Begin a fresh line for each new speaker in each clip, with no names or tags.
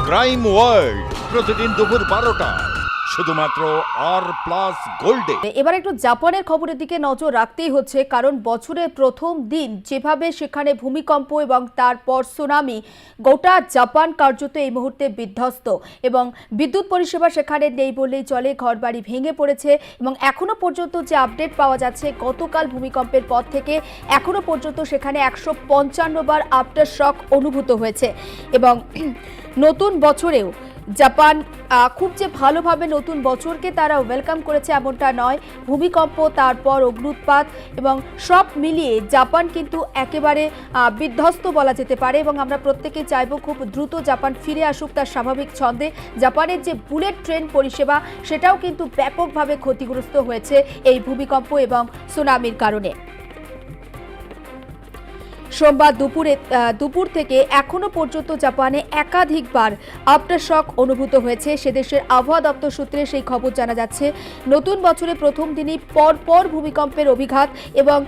Crime world প্রতিদিন দুপুর 12টায় শুধুমাত্র আর+ গোল্ডে।
এবার একটু জাপানের খবরের দিকে নজর রাখতেই হচ্ছে, কারণ বছরের প্রথম দিন যেভাবে সেখানে ভূমিকম্প এবং তারপর সুনামি, গোটা জাপান কার্যত এই মুহূর্তে বিধ্বস্ত এবং বিদ্যুৎ পরিষেবা সেখানে নেই বললেই চলে। ঘরবাড়ি ভেঙে পড়েছে এবং এখনো পর্যন্ত যে আপডেট পাওয়া যাচ্ছে, গতকাল ভূমিকম্পের পর থেকে এখনো পর্যন্ত সেখানে 155 বার আফটার শক অনুভূত হয়েছে এবং নতুন বছরেও জাপান খুব যে ভালোভাবে নতুন বছরকে তারা ওয়েলকাম করেছে এমনটা নয়। ভূমিকম্প, তারপর অগ্ন্যুৎপাত এবং সব মিলিয়ে জাপান কিন্তু একেবারে বিধ্বস্ত বলা যেতে পারে এবং আমরা প্রত্যেকেই চাইব খুব দ্রুত জাপান ফিরে আসুক তার স্বাভাবিক ছন্দে। জাপানের যে বুলেট ট্রেন পরিষেবা সেটাও কিন্তু ব্যাপকভাবে ক্ষতিগ্রস্ত হয়েছে এই ভূমিকম্প এবং সুনামির কারণে। সোমবার দুপুর থেকে এখনো পর্যন্ত জাপানে একাধিকবার আফটার শক অনুভূত হয়েছে। সেদেশের আবহাওয়া দপ্তর সূত্রে সেই খবর জানা যাচ্ছে। নতুন বছরের প্রথম দিনই পরপর ভূমিকম্পের অভিঘাত এবং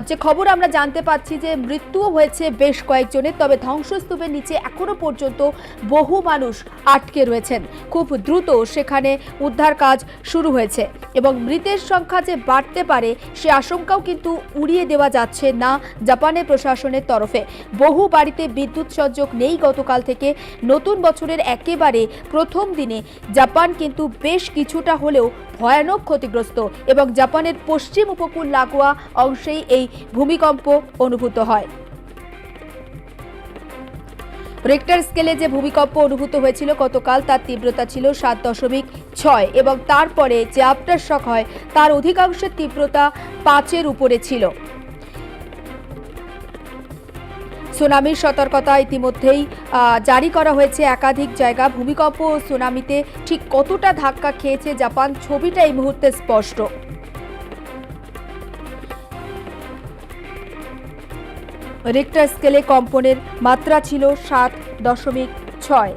যে খবর আমরা জানতে পাচ্ছি যে মৃত্যুও হয়েছে বেশ কয়েকজনের, তবে ধ্বংসস্তূপের নিচে এখনো পর্যন্ত বহু মানুষ আটকে রয়েছেন। খুব দ্রুত সেখানে উদ্ধার কাজ শুরু হয়েছে এবং মৃতের সংখ্যা যে বাড়তে পারে সে আশঙ্কাও কিন্তু উড়িয়ে দেওয়া যাচ্ছে না জাপানের প্রশাসনের তরফে। বহু বাড়িতে বিদ্যুৎ সংযোগ নেই গতকাল থেকে। নতুন বছরের একেবারে প্রথম দিনে জাপান কিন্তু বেশ কিছুটা হলেও ভয়ানক ক্ষতিগ্রস্ত এবং জাপানের পশ্চিম উপকূল লাগোয়া অংশেই এই ভূমিকম্প অনুভূত হয়। রিক্টার স্কেলে যে ভূমিকম্প অনুভূত হয়েছিল গতকাল, তার তীব্রতা ছিল 7.6 এবং তারপরে যে আফটার শক হয় তার অধিকাংশের তীব্রতা 5-এর উপরে ছিল। সুনামির সতর্কতা ইতিমধ্যেই জারি করা হয়েছে একাধিক জায়গা। ভূমিকম্প ও সুনামিতে ঠিক কতটা ধাক্কা খেয়েছে জাপান, ছবিটা এই মুহূর্তে স্পষ্ট। রিক্টার স্কেলে কম্পনের মাত্রা ছিল 7.6।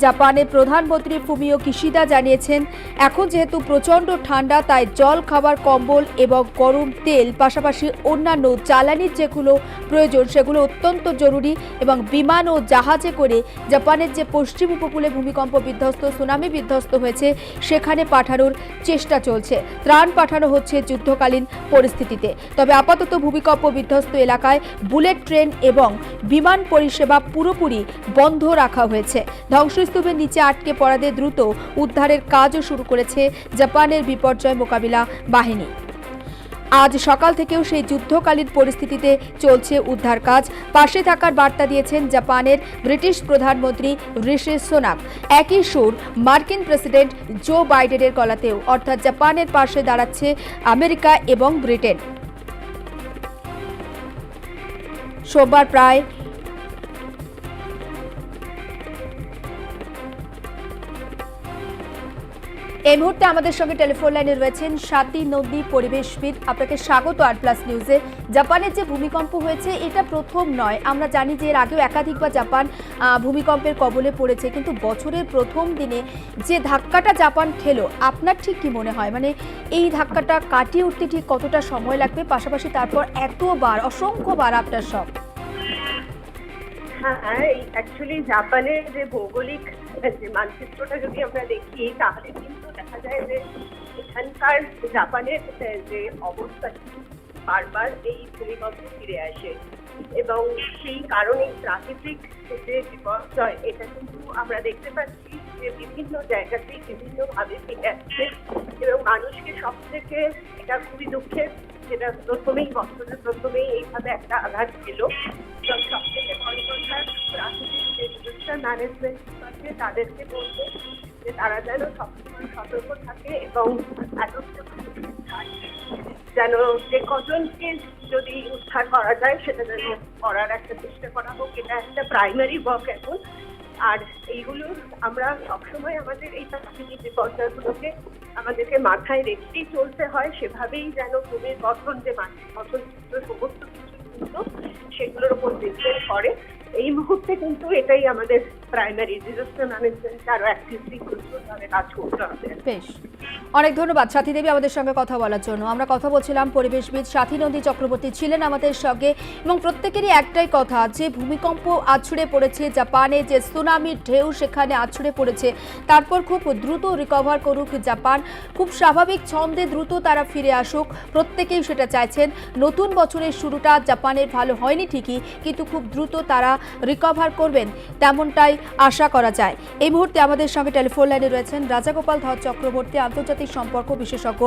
জাপানের প্রধানমন্ত্রী ফুমিও কিশিদা জানিয়েছেন, এখন যেহেতু প্রচণ্ড ঠান্ডা তাই জল, খাবার, কম্বল এবং গরম তেল, পাশাপাশি অন্যান্য জ্বালানির যেগুলো প্রয়োজন সেগুলো অত্যন্ত জরুরি এবং বিমান ও জাহাজে করে জাপানের যে পশ্চিম উপকূলে ভূমিকম্প বিধ্বস্ত, সুনামি বিধ্বস্ত হয়েছে সেখানে পাঠানোর চেষ্টা চলছে। ত্রাণ পাঠানো হচ্ছে যুদ্ধকালীন পরিস্থিতিতে। তবে আপাতত ভূমিকম্প বিধ্বস্ত এলাকায় বুলেট ট্রেন এবং বিমান পরিষেবা পুরোপুরি বন্ধ রাখা হয়েছে। ধ্বংসস্তূপের নিচে আটকে পড়াদের দ্রুত উদ্ধারের কাজও শুরু করেছে জাপানের বিপর্যয় মোকাবিলা বাহিনী। আজ সকাল থেকেও সেই যুদ্ধকালীন পরিস্থিতিতে চলছে উদ্ধার কাজ। পাশে থাকার বার্তা দিয়েছেন জাপানের ব্রিটিশ প্রধানমন্ত্রী ঋষি সুনাক। একই সুর মার্কিন প্রেসিডেন্ট জো বাইডেনের গলাতেও, অর্থাৎ জাপানের পাশে দাঁড়াচ্ছে আমেরিকা এবং ব্রিটেন। সোমবার প্রায় এই মুহূর্তে আমাদের সঙ্গে টেলিফোন লাইনে রয়েছেন স্বাতী নন্দী, পরিবেশবিদ। আপনাকে স্বাগত আর+ নিউজে। জাপানের যে ভূমিকম্প হয়েছে এটা প্রথম নয়, আমরা জানি যে এর আগেও একাধিকবার জাপান ভূমিকম্পের কবলে পড়েছে, কিন্তু বছরের প্রথম দিনে যে ধাক্কাটা জাপান খেলো, আপনার ঠিক কি মনে হয়? মানে এই ধাক্কাটা কাটিয়ে উঠতে ঠিক কতটা সময় লাগবে, পাশাপাশি তারপর এতবার, অসংখ্যবার আফটার শক?
হ্যাঁ, অ্যাকচুয়ালি জাপানের যে ভৌগোলিক যে মানচিত্রটা যদি আমরা দেখি তাহলে কিন্তু দেখা যায় যে এখানকার জাপানের যে অবস্থা বারবার এই ভূমিকম্প ফিরে আসে এবং সেই কারণে প্রাকৃতিক যে বিপর্যয় এটা কিন্তু আমরা দেখতে পাচ্ছি যে বিভিন্ন জায়গাতেই বিভিন্নভাবে ফিরে আসছে এবং মানুষকে সব থেকে এটা খুবই দুঃখের, যেটা বছরের প্রথমেই এইভাবে একটা আঘাত ছিল। সব থেকে বড় কথা, প্রাকৃতিক যে ডিজাস্টার ম্যানেজমেন্ট আছে তাদেরকে বলবো যে তারা যেন সবসময় সতর্ক থাকে এবং যেন যে কজনকে যদি উদ্ধার করা যায় সেটা যেন করার একটা চেষ্টা করা হোক। এটা একটা প্রাইমারি ওয়ার্ক এখন। আর এইগুলো আমরা সবসময় আমাদের এই প্রাকৃতিক বিপর্যয়গুলোকে আমাদেরকে মাথায় রেখেই চলতে হয়, সেভাবেই যেন ভূমির গঠন যে মাটির গঠন চিত্র সমস্ত কিছু কিন্তু সেগুলোর উপর ডিপেন্ড করে। এই মুহূর্তে কিন্তু এটাই আমাদের প্রাইমারি ডিজাস্টার ম্যানেজমেন্ট আরো অ্যাক্টিভলি ভাবে কাজ করতে হবে।
বেশ, অনেক ধন্যবাদ সাথী দেবী আমাদের সঙ্গে কথা বলার জন্য। আমরা কথা বলছিলাম, পরিবেশবিদ সাথী নন্দী চক্রবর্তী ছিলেন আমাদের সঙ্গে, এবং প্রত্যেকেরই একটাই কথা, যে ভূমিকম্প আছড়ে পড়েছে জাপানে, যে সুনামির ঢেউ সেখানে আছড়ে পড়েছে, তারপর খুব দ্রুত রিকভার করুক জাপান, খুব স্বাভাবিক ছন্দে দ্রুত তারা ফিরে আসুক, প্রত্যেকেই সেটা চাইছেন। নতুন বছরের শুরুটা জাপানের ভালো হয়নি ঠিকই, কিন্তু খুব দ্রুত তারা রিকভার করবেন তেমনটাই আশা করা যায়। এই মুহূর্তে আমাদের সঙ্গে টেলিফোন লাইনে রয়েছেন রাজাগোপাল ধর চক্রবর্তী, আন্তর্জাতিক সম্পর্ক বিশেষজ্ঞ।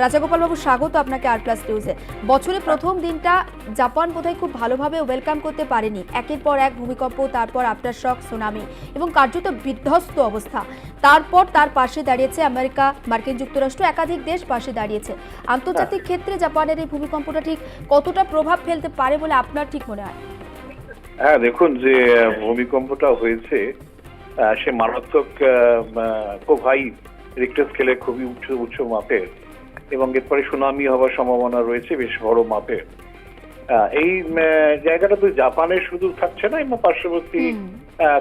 রাজাগোপাল বাবু, স্বাগত আপনাকে আর+ নিউজে। বছরের প্রথম দিনটা জাপান বোধহয় খুব ভালোভাবে ওয়েলকাম করতে পারেনি, একের পর এক ভূমিকম্প, তারপর আফটারশক, সুনামি এবং কার্যত বিধ্বস্ত অবস্থা। তারপর তার পাশে দাঁড়িয়েছে আমেরিকা, মার্কিন যুক্তরাষ্ট্র, একাধিক দেশ পাশে দাঁড়িয়েছে। আন্তর্জাতিক ক্ষেত্রে জাপানের এই ভূমিকম্পটা ঠিক কতটা প্রভাব ফেলতে পারে বলে আপনার ঠিক মনে হয়?
হ্যাঁ, দেখুন, যে ভূমিকম্পটা হয়েছে সে মারাত্মক, খুব হাই রিক্টার স্কেলে, খুবই উচ্চ মাপের, এবং এরপরে সুনামি হওয়ার সম্ভাবনা রয়েছে বেশ বড় মাপের। এই জায়গাটা তো জাপানের শুধু থাকছে না, এবং পার্শ্ববর্তী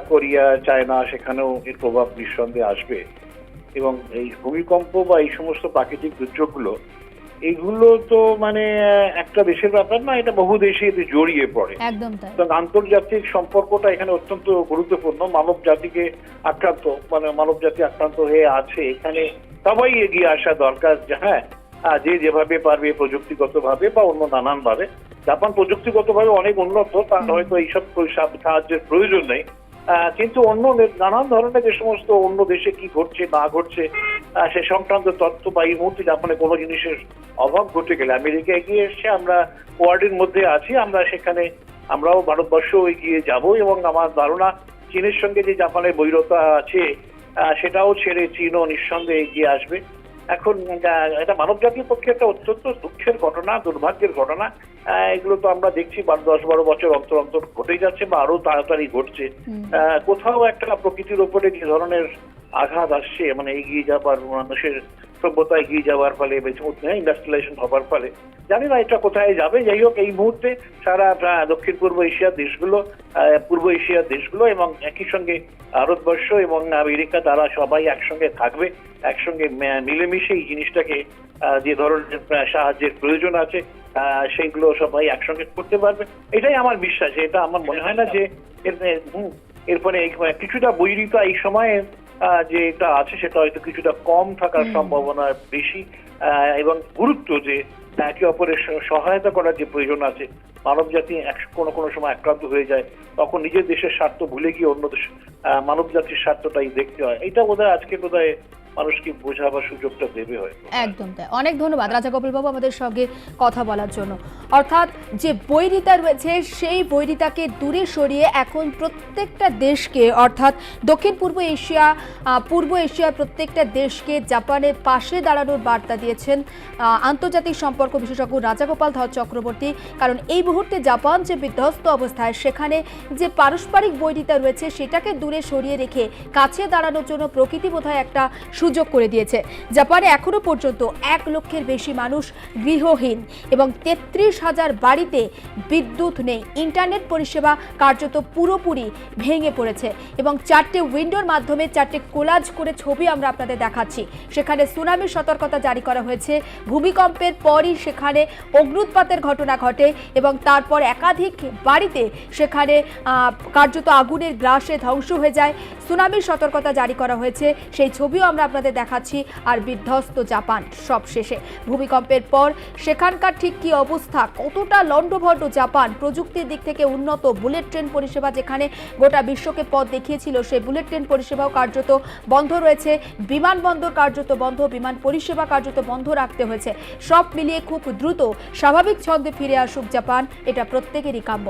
কোরিয়া, চায়না, সেখানেও এর প্রভাব নিঃসন্দেহে আসবে। এবং এই ভূমিকম্প বা এই সমস্ত প্রাকৃতিক দুর্যোগগুলো, এইগুলো তো মানে একটা দেশের ব্যাপার না, এটা বহু দেশে এতে জড়িয়ে পড়ে।
একদম তাই।
আন্তর্জাতিক সম্পর্কটা এখানে অত্যন্ত গুরুত্বপূর্ণ। মানব জাতিকে আক্রান্ত, মানে মানব জাতি আক্রান্ত হয়ে আছে, এখানে সবাই এগিয়ে আসা দরকার। হ্যাঁ, যে যেভাবে পারবে, প্রযুক্তিগত ভাবে বা অন্য নানান ভাবে। জাপান প্রযুক্তিগত ভাবে অনেক উন্নত, তার হয়তো এইসব সাহায্যের প্রয়োজন নেই, কিন্তু অন্য নানান ধরনের যে সমস্ত অন্য দেশে কি ঘটছে না ঘটছে সে সংক্রান্ত তথ্য বা এই মুহূর্তে জাপানে কোনো জিনিসের অভাব ঘটে গেলে আমেরিকা এগিয়ে এসছে, আমরা কোয়ার্ডের মধ্যে আছি, আমরা সেখানে আমরাও ভারতবর্ষ এগিয়ে যাব। এবং আমার ধারণা চীনের সঙ্গে যে জাপানের বৈরতা আছে সেটাও ছেড়ে চীনও নিঃসন্দেহে এগিয়ে আসবে। এখন এটা মানব জাতির পক্ষে একটা অত্যন্ত দুঃখের ঘটনা, দুর্ভাগ্যের ঘটনা। এগুলো তো আমরা দেখছি 10-12 বছর অন্তর অন্তর ঘটে যাচ্ছে বা আরো তাড়াতাড়ি ঘটছে। কোথাও একটা প্রকৃতির উপরে যে ধরনের আঘাত আসছে, মানে এগিয়ে যাবার, মানুষের সভ্যতা এগিয়ে যাওয়ার ফলে, ইন্ডাস্ট্রিয়ালাইজেশন হবার ফলে, জানি না এটা কোথায় যাবে। যাই হোক, এই মুহূর্তে সারা দক্ষিণ পূর্ব এশিয়ার দেশগুলো, পূর্ব এশিয়ার দেশগুলো এবং একই সঙ্গে ভারতবর্ষ এবং আমেরিকা, তারা সবাই একসঙ্গে থাকবে, একসঙ্গে মিলেমিশে এই জিনিসটাকে, যে ধরনের সাহায্যের প্রয়োজন আছে সেইগুলো সবাই একসঙ্গে করতে পারবে। এটাই আমার বিশ্বাস। এটা আমার মনে হয় না যে এরপরে কিছুটা বৈরিতা এই সময়ে যে এটা আছে সেটা হয়তো কিছুটা কম থাকার সম্ভাবনা বেশি, এবং গুরুত্ব যে একে অপরের সহায়তা করার যে প্রয়োজন আছে। মানব জাতি কোনো কোনো সময় আক্রান্ত হয়ে যায়, তখন নিজের দেশের স্বার্থ ভুলে গিয়ে অন্য দেশ মানব জাতির স্বার্থটাই দেখতে হয়। এটা বোধহয় আজকে বোধহয় মানুষকে বোঝাবার সুযোগটা দেবে হয়তো।
একদম তাই। অনেক ধন্যবাদ রাজাগোপাল বাবু আমাদের সঙ্গে কথা বলার জন্য। অর্থাৎ যে বৈরিতা রয়েছে সেই বৈরিতাকে দূরে সরিয়ে এখন প্রত্যেকটা দেশকে, অর্থাৎ দক্ষিণ পূর্ব এশিয়ার প্রত্যেকটা দেশকে জাপানের পাশে দাঁড়ানোর বার্তা দিয়েছেন আন্তর্জাতিক সম্পর্ক বিশেষজ্ঞ রাজাগোপাল ধর চক্রবর্তী। কারণ এই মুহূর্তে জাপান যে বিধ্বস্ত অবস্থায়, সেখানে যে পারস্পরিক বৈরিতা রয়েছে সেটাকে দূরে সরিয়ে রেখে কাছে দাঁড়ানোর জন্য প্রকৃতি বোধহয় একটা সুযোগ করে দিয়েছে। জাপানে এখনো পর্যন্ত 1 লক্ষের বেশি মানুষ গৃহহীন এবং 33,000 বাড়িতে বিদ্যুৎ নেই। ইন্টারনেট পরিষেবা কার্যত পুরোপুরি ভেঙে পড়েছে এবং 4টে উইন্ডোর মাধ্যমে 4টে কোলাজ করে ছবি আমরা আপনাদের দেখাচ্ছি। সেখানে সুনামির সতর্কতা জারি করা হয়েছে। ভূমিকম্পের পরই সেখানে অগ্ন্যুৎপাতের ঘটনা ঘটে এবং তারপর একাধিক বাড়িতে সেখানে কার্যত আগুনের গ্রাসে ধ্বংস হয়ে যায়। সুনামির সতর্কতা জারি করা হয়েছে, সেই ছবিও আমরা আপনাদের দেখাচ্ছি। আর বিধ্বস্ত জাপান সব শেষে ভূমিকম্পের পর সেখানকার ঠিক কি অবস্থা, কতটা লণ্ডভণ্ড জাপান। প্রযুক্তির দিক থেকে উন্নত বুলেট ট্রেন পরিষেবা, যেখানে গোটা বিশ্বকে পথ দেখিয়েছিল, সেই বুলেট ট্রেন পরিষেবাও কার্যত বন্ধ রয়েছে। বিমানবন্দর কার্যত বন্ধ, বিমান পরিষেবা কার্যত বন্ধ রাখতে হয়েছে। সব মিলিয়ে খুব দ্রুত স্বাভাবিক ছন্দে ফিরে আসুক জাপান, এটা প্রত্যেকেরই কাম্য।